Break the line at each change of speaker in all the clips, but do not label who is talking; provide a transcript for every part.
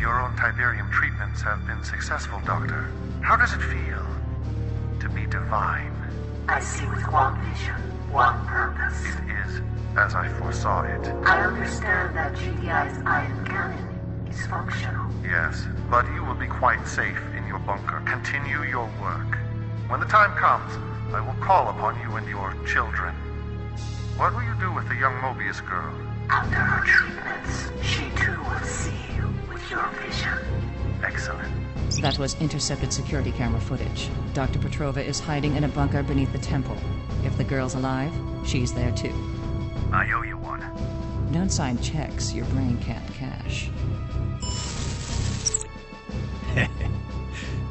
your own Tiberium treatments have been successful, Doctor. How does it feel to be divine?
I see with one vision, one purpose.
It is as I foresaw it.
I understand that GDI's ion cannon is functional.
Yes, but you will be quite safe in your bunker. Continue your work. When the time comes, I will call upon you and your children. What will you do with the young Mobius girl?
After her treatments, she too will see you with your vision.
Excellent.
That was intercepted security camera footage. Dr. Petrova is hiding in a bunker beneath the temple. If the girl's alive, she's there too.
I owe you one.
Don't sign checks your brain can't cash.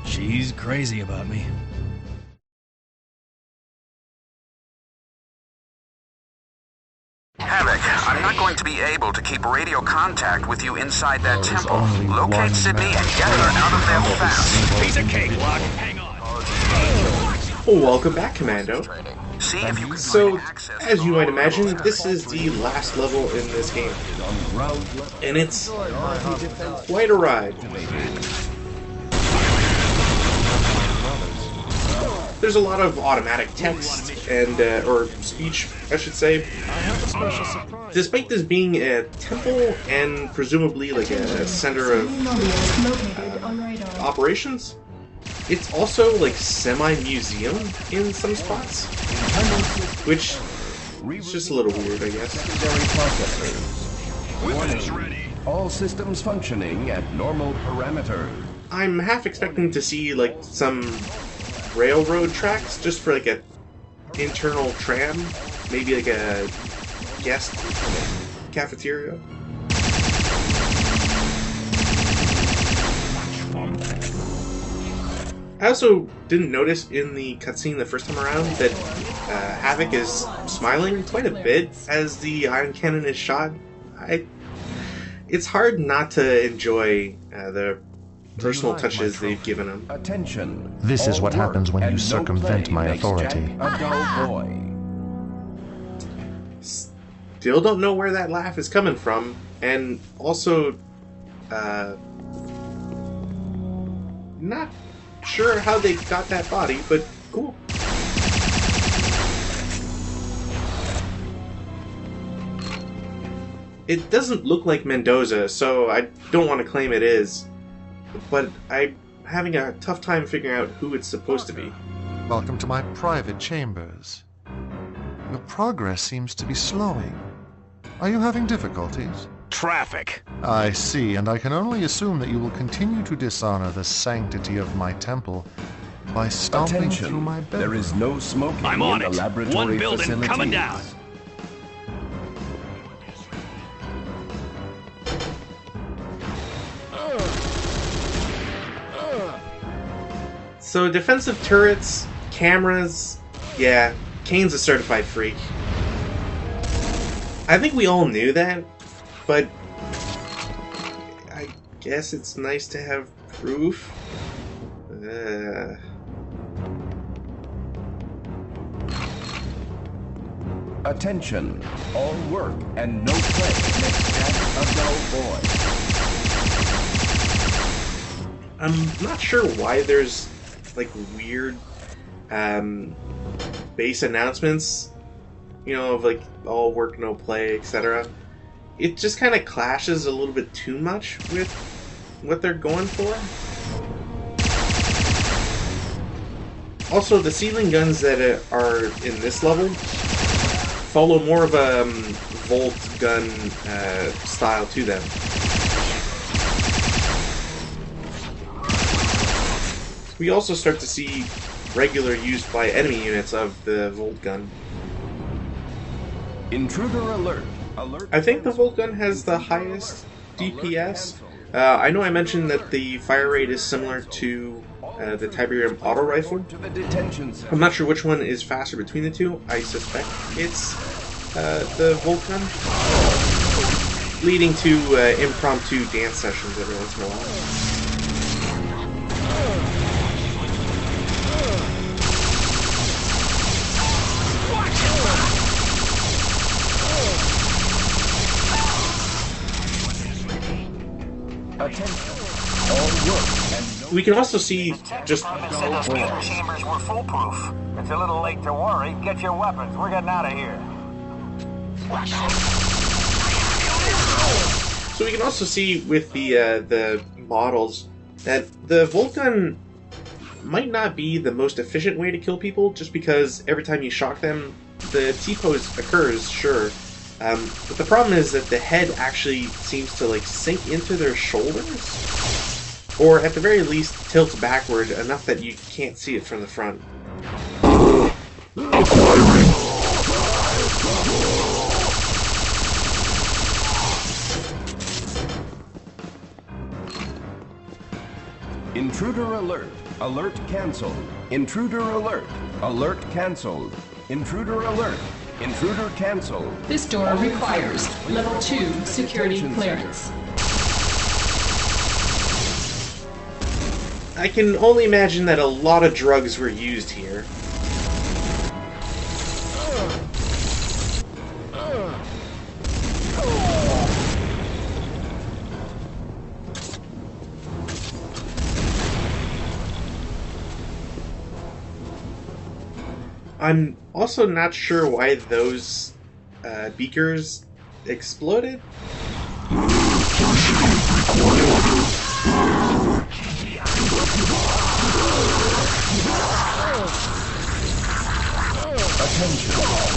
She's crazy about me.
Havoc, I'm not going to be able to keep radio contact with you inside that temple. Locate Sydney and get her out of there fast.
Piece of cake, Block. Hang on.
Oh, welcome back, Commando.
See if you can
So,
find access
as you might
to
imagine, this is the last level in this game. And it's quite a ride. There's a lot of automatic text and, or speech, I should say. Despite this being a temple and presumably like a center of operations, it's also like semi-museum in some spots, which is just a little weird, I guess.
Weapons ready. All systems functioning at normal parameters.
I'm half expecting to see like some railroad tracks just for like a internal tram, maybe like a guest cafeteria. I also didn't notice in the cutscene the first time around that Havoc is smiling quite a bit as the ion cannon is shot. It's hard not to enjoy the personal touches they've given him.
Attention.
This is
All
what
work
happens when
and
you
no
circumvent
play
my
makes
authority.
Jack a dull boy.
Still don't know where that laugh is coming from, and also, not sure how they got that body, but cool. It doesn't look like Mendoza, so I don't want to claim it is, but I'm having a tough time figuring out who it's supposed to be.
Welcome to my private chambers. Your progress seems to be slowing. Are you having difficulties?
Traffic.
I see, and I can only assume that you will continue to dishonor the sanctity of my temple by stomping through my
Attention.
bedroom.
There is no smoking
I'm on
in the
it.
laboratory
One building
facilities.
coming down.
So defensive turrets, cameras, yeah, Kane's a certified freak. I think we all knew that, but I guess it's nice to have proof.
Attention. All work and no play makes Jack a dull boy.
I'm not sure why there's like weird base announcements, you know, of like all work, no play, etc. It just kind of clashes a little bit too much with what they're going for. Also, the ceiling guns that are in this level follow more of a Volt gun style to them. We also start to see regular use by enemy units of the Volt gun.
Intruder alert. Alert.
I think the Volt gun has the highest DPS. I know I mentioned that the fire rate is similar to the Tiberium auto rifle.
To the detention center.
I'm not sure which one is faster between the two. I suspect it's the Volt gun, leading to impromptu dance sessions every once in a while.
Attention. All work and no
We can also see just
Said those Peter chambers were foolproof.
It's a little late to worry. Get your weapons. We're getting out of here.
So we can also see with the models that the Volt Gun might not be the most efficient way to kill people, just because every time you shock them, the T-pose occurs, sure. But the problem is that the head actually seems to like sink into their shoulders, or at the very least tilts backward enough that you can't see it from the front.
Intruder alert. Alert cancelled. Intruder alert. Alert cancelled. Intruder alert. Intruder cancelled.
This door requires level 2 security clearance.
I can only imagine that a lot of drugs were used here. I'm also not sure why those beakers exploded.
Attention.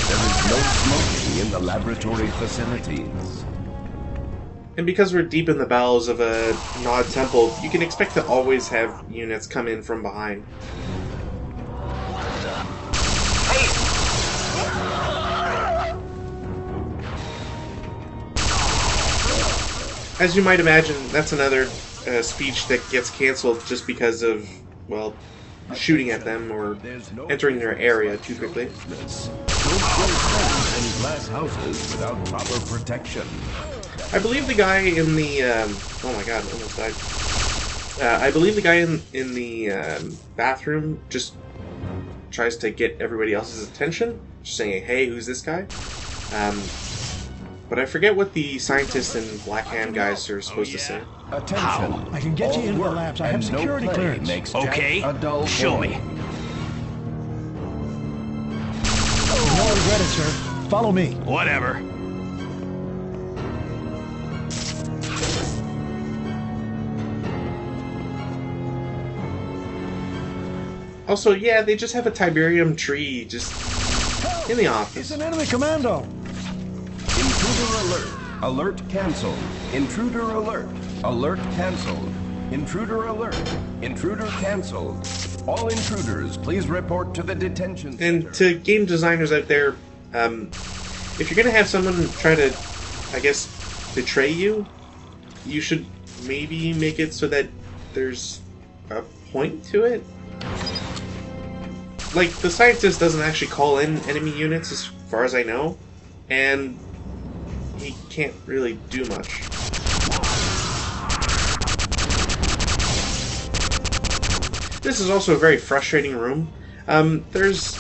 There is no smoking in the laboratory facilities.
And because we're deep in the bowels of a Nod temple, you can expect to always have units come in from behind. As you might imagine, that's another speech that gets cancelled just because of, well, shooting at them or entering their area too quickly.
Don't build homes in glass houses without proper protection.
I believe the guy in the oh my god, almost died. I believe the guy in the bathroom just tries to get everybody else's attention, just saying, "Hey, who's this guy?" But I forget what the scientists and Black Hand guys are supposed to say.
Attention.
I can get you into the labs. I have security clearance.
Makes
Okay,
Jack a dull
show
boy.
me. You won't regret it, sir. Follow me. Whatever.
Also, yeah, they just have a Tiberium tree just in the office.
It's an enemy commando.
Intruder alert. Alert cancelled. Intruder alert. Alert cancelled. Intruder alert. Intruder cancelled. All intruders, please report to the detention center.
And to game designers out there, if you're gonna have someone try to, I guess, betray you, you should maybe make it so that there's a point to it. Like, the scientist doesn't actually call in enemy units as far as I know, and he can't really do much. This is also a very frustrating room. There's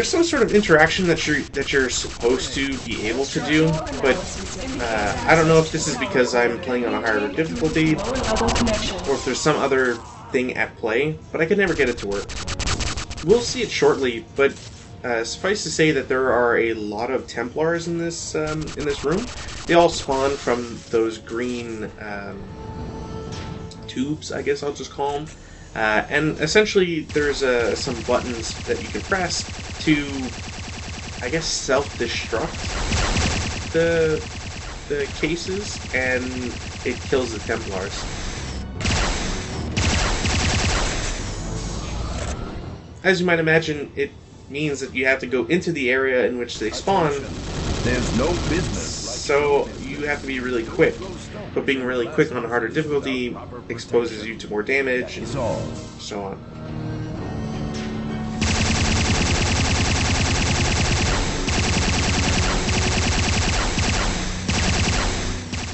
some sort of interaction that you're supposed to be able to do, but I don't know if this is because I'm playing on a higher difficulty, or if there's some other thing at play, but I could never get it to work. We'll see it shortly, but suffice to say that there are a lot of Templars in this room. They all spawn from those green tubes, I guess I'll just call them. And essentially, there's some buttons that you can press to, I guess, self-destruct the cases, and it kills the Templars. As you might imagine, it means that you have to go into the area in which they spawn.
There's no business.
So you have to be really quick. But being really quick on a harder difficulty exposes you to more damage, and so on.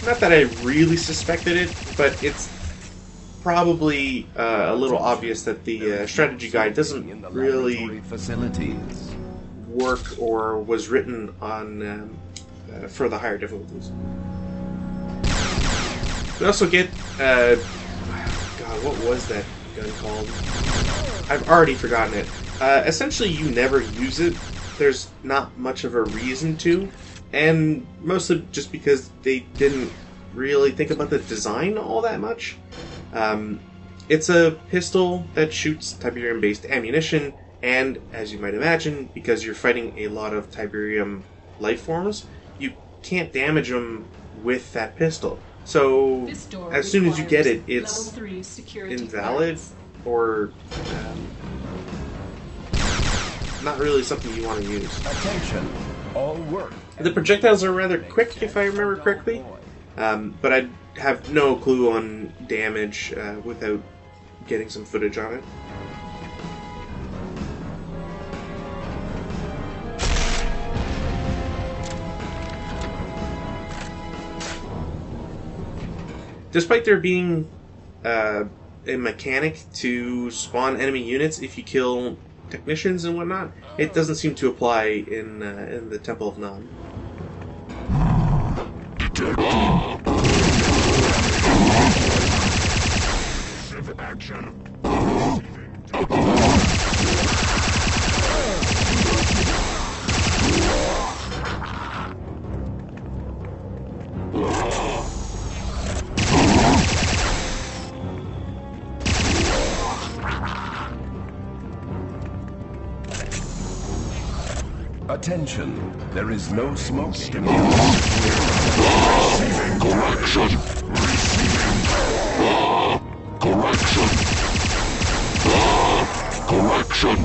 Not that I really suspected it, but it's probably a little obvious that the strategy guide doesn't really work or was written on for the higher difficulties. We also get God, what was that gun called? I've already forgotten it. Essentially, you never use it. There's not much of a reason to, and mostly just because they didn't really think about the design all that much. It's a pistol that shoots Tiberium-based ammunition, and as you might imagine, because you're fighting a lot of Tiberium life forms, you can't damage them with that pistol. So as soon as you get it, it's invalid or not really something you want to use.
Attention, all work.
The projectiles are rather quick, if I remember correctly, but I have no clue on damage without getting some footage on it. Despite there being a mechanic to spawn enemy units if you kill technicians and whatnot, it doesn't seem to apply in the Temple of None.
Attention, there is no smoking.
Receiving correction. Correction. Correction.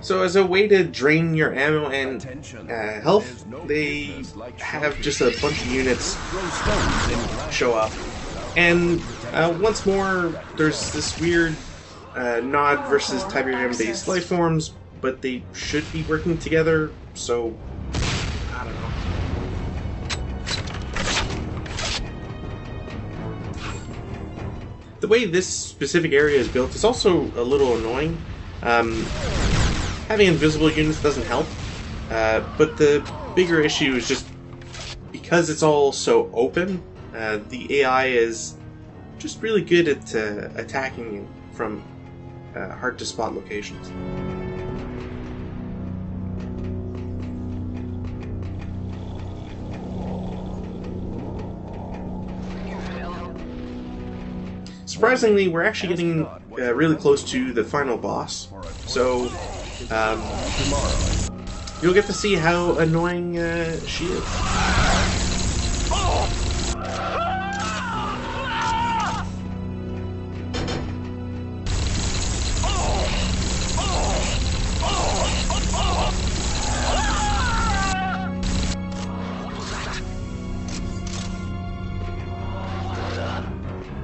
So as a way to drain your ammo and health, they have just a bunch of units show up. And once more, there's this weird Nod versus Tiberium-based life forms, but they should be working together, so I don't know. The way this specific area is built is also a little annoying. Having invisible units doesn't help, but the bigger issue is just because it's all so open, the AI is just really good at attacking you from hard-to-spot locations. Surprisingly, we're actually getting really close to the final boss, so you'll get to see how annoying she is.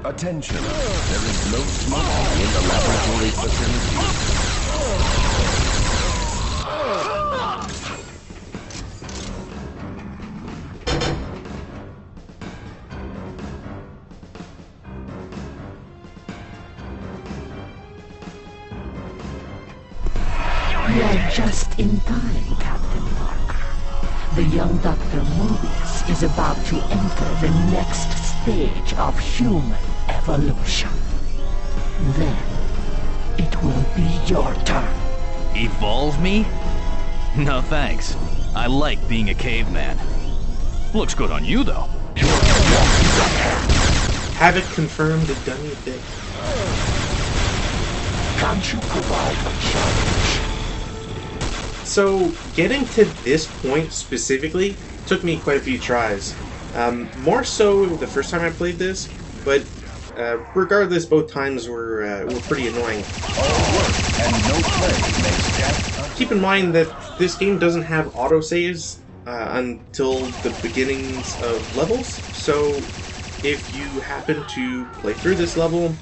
Attention, there is no smoking in the laboratory facility.
You are just in time, Captain Parker. The young Dr. Mobius is about to enter the next stage of human evolution. Then, it will be your turn.
Evolve me? No thanks. I like being a caveman. Looks good on you, though.
Havoc confirmed a dummy dick.
Can't you provide a challenge?
So, getting to this point specifically took me quite a few tries. More so the first time I played this, but regardless, both times were pretty annoying. Keep in mind that this game doesn't have autosaves until the beginnings of levels, so if you happen to play through this level,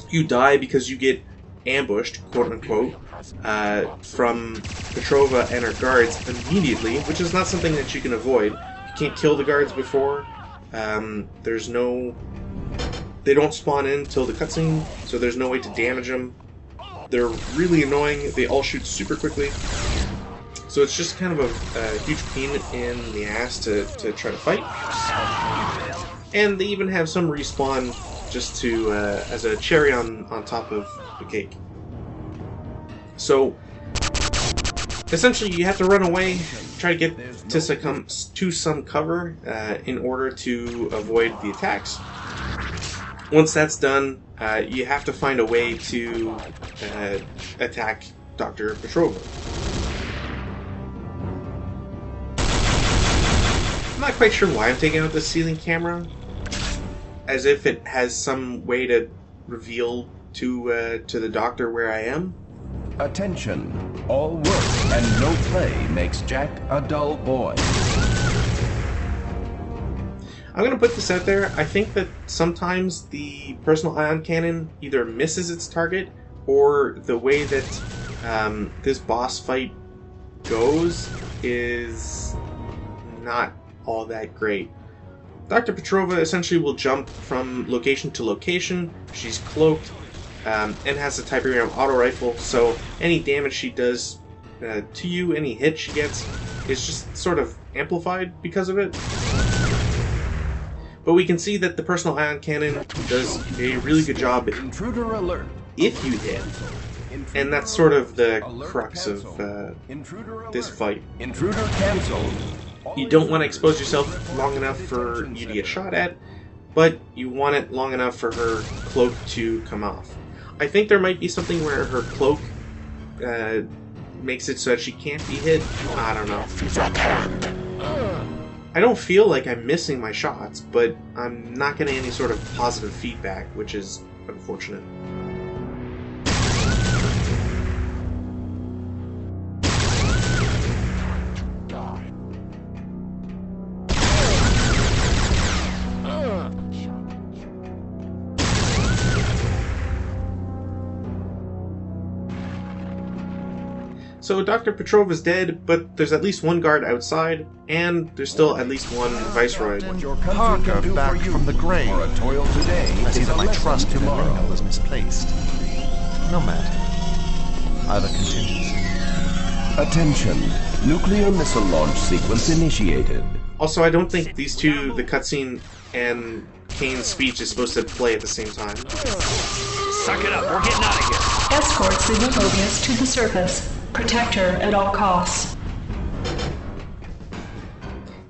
you die because you get ambushed, quote-unquote, from Petrova and her guards immediately, which is not something that you can avoid. You can't kill the guards before. There's no... They don't spawn in till the cutscene, so there's no way to damage them. They're really annoying. They all shoot super quickly. So it's just kind of a huge pain in the ass to try to fight. And they even have some respawn just to as a cherry on top of the cake. So essentially you have to run away, try to get to some cover in order to avoid the attacks. Once that's done, you have to find a way to attack Dr. Petrova. I'm not quite sure why I'm taking out the ceiling camera, as if it has some way to reveal to the doctor where I am.
Attention! All work and no play makes Jack a dull boy.
I'm going to put this out there. I think that sometimes the personal ion cannon either misses its target, or the way that this boss fight goes is not all that great. Dr. Petrova essentially will jump from location to location. She's cloaked and has a Tiberium auto rifle, so any damage she does to you, any hit she gets, is just sort of amplified because of it. But we can see that the personal ion cannon does a really good job
Intruder alert.
if you hit. And that's sort of the crux of this fight.
Intruder cancelled.
You don't want to expose yourself long enough for you to get shot at, but you want it long enough for her cloak to come off. I think there might be something where her cloak makes it so that she can't be hit. I don't know. I don't feel like I'm missing my shots, but I'm not getting any sort of positive feedback, which is unfortunate. So Dr. Petrova's dead, but there's at least one guard outside, and there's still at least one viceroy.
Parker back from the grave. I see that my trust in Elena was misplaced. No matter. I've a contingency.
Attention. Nuclear missile launch sequence initiated.
Also, I don't think these two, the cutscene and Kane's speech, is supposed to play at the same time.
Suck it up, we're getting out of here.
Escort Sydney Mobius to the surface. Protect her at all costs.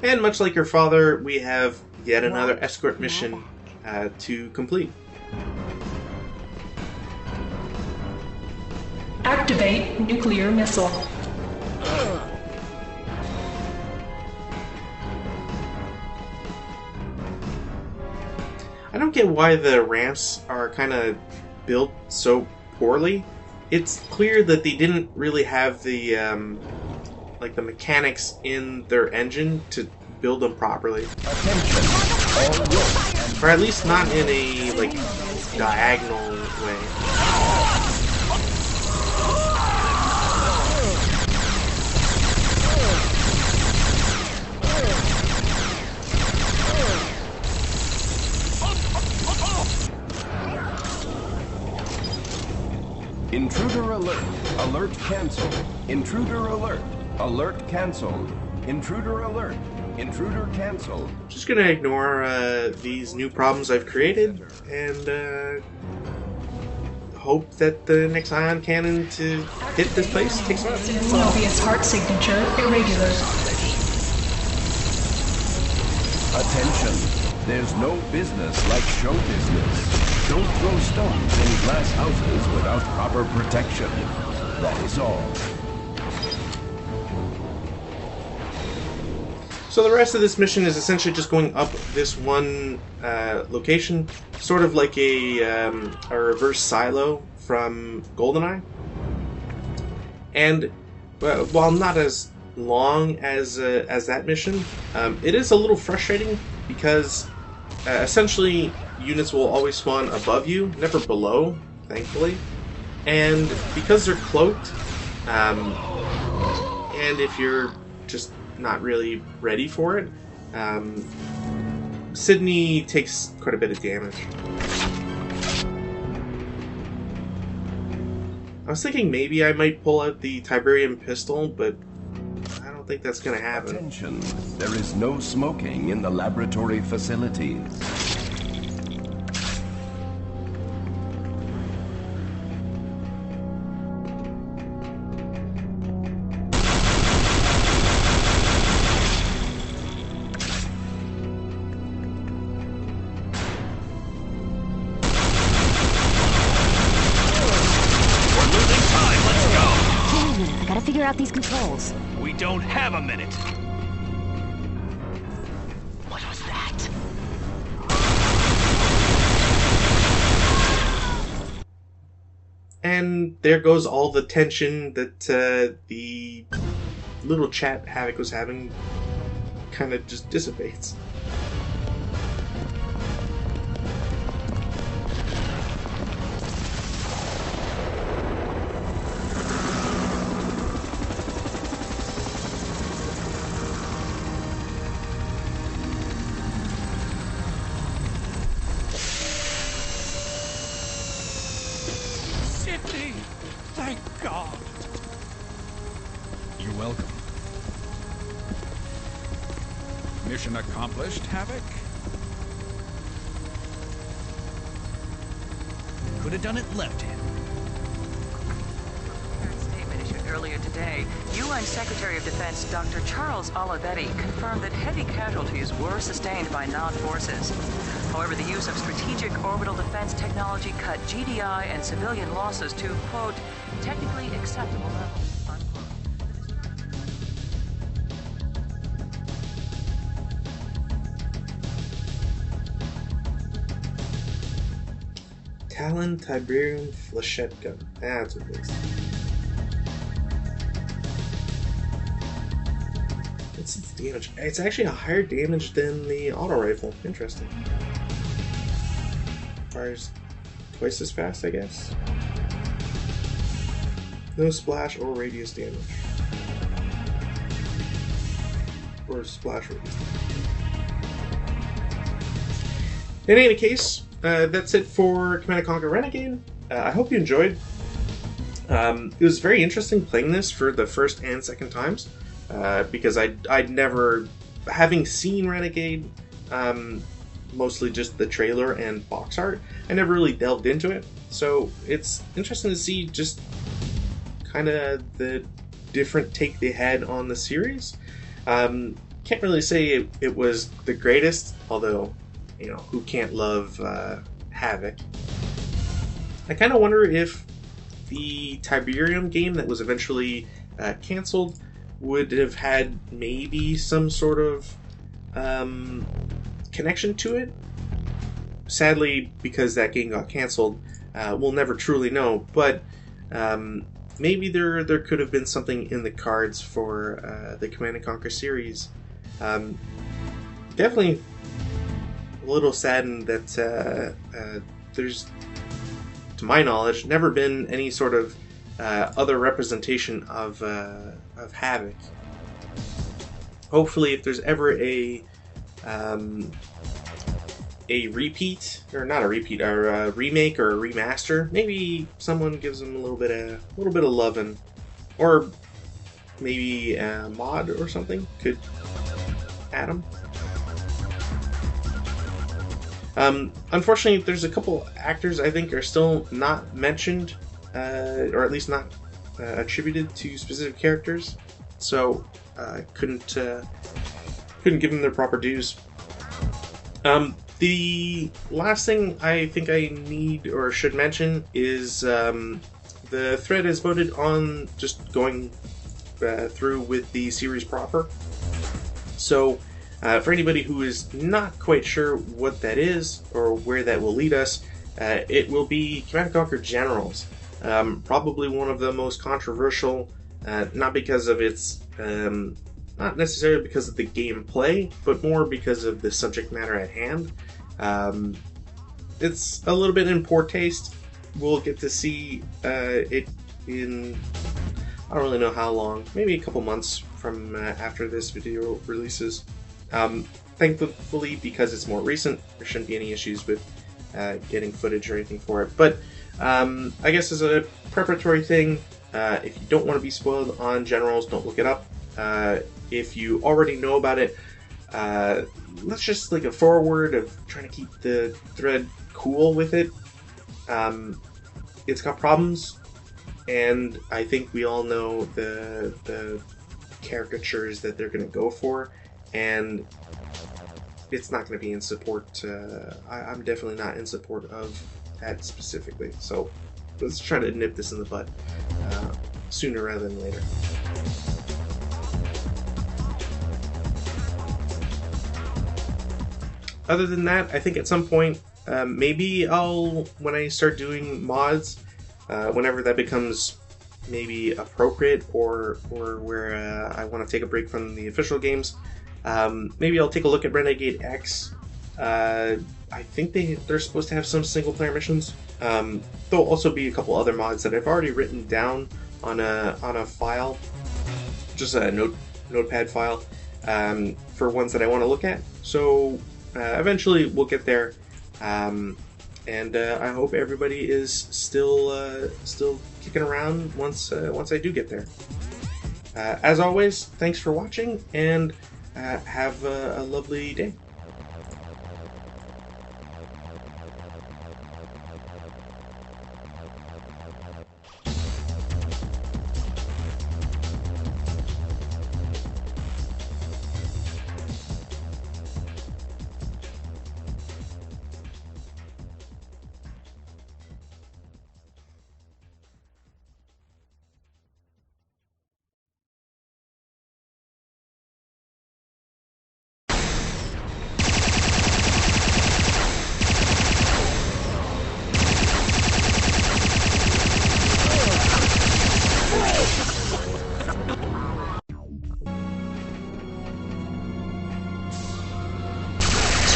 And much like her father, we have yet another escort mission to complete.
Activate nuclear missile.
I don't get why the ramps are kind of built so poorly. It's clear that they didn't really have the like the mechanics in their engine to build them properly, or at least not in a like diagonal way.
Intruder alert. Alert cancelled. Intruder alert. Alert cancelled. Intruder alert. Intruder cancelled.
Just gonna ignore these new problems I've created and hope that the next ion cannon to hit this place takes off.
Mobius heart signature irregular.
Attention. There's no business like show business. Don't throw stones in glass houses without proper protection. That is all.
So the rest of this mission is essentially just going up this one location, sort of like a reverse silo from GoldenEye. And while not as long as that mission, it is a little frustrating because essentially units will always spawn above you, never below, thankfully. And because they're cloaked, and if you're just not really ready for it, Sydney takes quite a bit of damage. I was thinking maybe I might pull out the Tiberium pistol, but think that's going to happen.
Attention, there is no smoking in the laboratory facility.
Figure out these controls.
We don't have a minute.
What was that?
And there goes all the tension that the little chat Havoc was having kind of just dissipates.
Sydney! Thank God!
You're welcome. Mission accomplished, Havoc?
Could have done it left-handed.
Statement issued earlier today, UN Secretary of Defense Dr. Charles Olivetti confirmed that heavy casualties were sustained by NOD forces. However, the use of strategic orbital defense technology cut GDI and civilian losses to, quote, technically acceptable levels, unquote.
Talon Tiberium Flechette Gun. That's what it is. What's its damage? It's actually a higher damage than the auto rifle. Interesting. Fires twice as fast, I guess. No splash or radius damage. Or splash radius. In any case, that's it for Command & Conquer Renegade. I hope you enjoyed. It was very interesting playing this for the first and second times, because I'd never, having seen Renegade, mostly just the trailer and box art, I never really delved into it. So it's interesting to see just kind of the different take they had on the series. Can't really say it was the greatest, although, you know, who can't love Havoc? I kind of wonder if the Tiberium game that was eventually cancelled would have had maybe some sort of connection to it. Sadly, because that game got cancelled, we'll never truly know, but maybe there could have been something in the cards for the Command & Conquer series. Definitely a little saddened that there's, to my knowledge, never been any sort of other representation of Havoc. Hopefully, if there's ever a repeat, or not a repeat, or a remake or a remaster, maybe someone gives them a little bit of loving, or maybe a mod or something could add them. Unfortunately, there's a couple actors I think are still not mentioned, or at least not attributed to specific characters, so couldn't give them their proper dues. The last thing I think I need or should mention is the thread is voted on just going through with the series proper. So for anybody who is not quite sure what that is or where that will lead us, it will be Command & Conquer Generals. Probably one of the most controversial, not because of its, not necessarily because of the gameplay, but more because of the subject matter at hand. It's a little bit in poor taste. We'll get to see it in, I don't really know how long, maybe a couple months from after this video releases. Thankfully, because it's more recent, there shouldn't be any issues with getting footage or anything for it. But I guess as a preparatory thing, if you don't want to be spoiled on Generals, don't look it up. If you already know about it, let's just like a forward of trying to keep the thread cool with it. It's got problems, and I think we all know the caricatures that they're going to go for, and it's not going to be in support. I'm definitely not in support of that specifically. So let's try to nip this in the bud sooner rather than later. Other than that, I think at some point, maybe when I start doing mods, whenever that becomes maybe appropriate or where I want to take a break from the official games, maybe I'll take a look at Renegade X. I think they're supposed to have some single player missions. There'll also be a couple other mods that I've already written down on a file, just a notepad file, for ones that I want to look at. So eventually we'll get there, and I hope everybody is still kicking around once I do get there. As always, thanks for watching, and have a lovely day.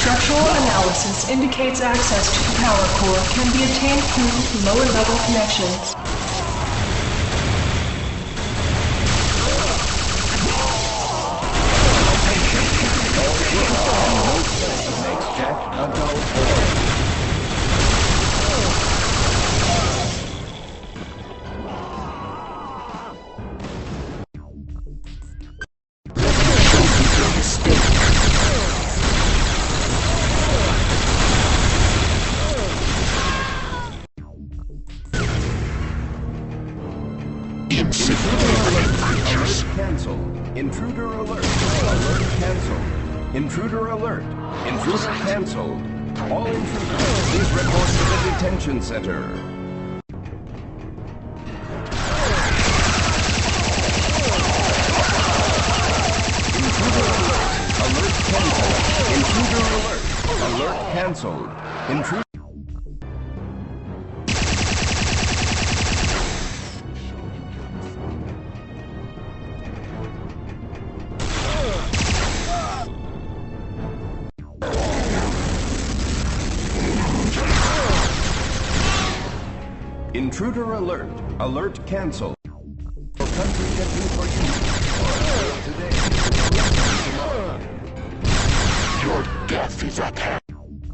Structural analysis indicates access to the power core can be obtained through lower-level connections.
Cancel. Intruder alert. Alert canceled. Intruder alert. Intruder canceled. All intruders, please report to the detention center. Intruder alert. Alert canceled. Intruder alert. Alert canceled. Intruder. Intruder alert. Alert cancelled. Your country can do for you. Today.
Your death is at hand.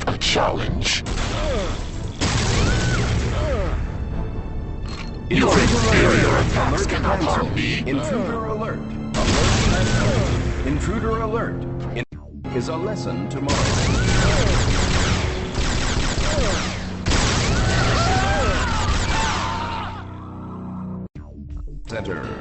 A challenge. Your inferior attacks cannot harm me.
Intruder alert. Alert cancelled. Intruder alert. Is a lesson tomorrow. Center.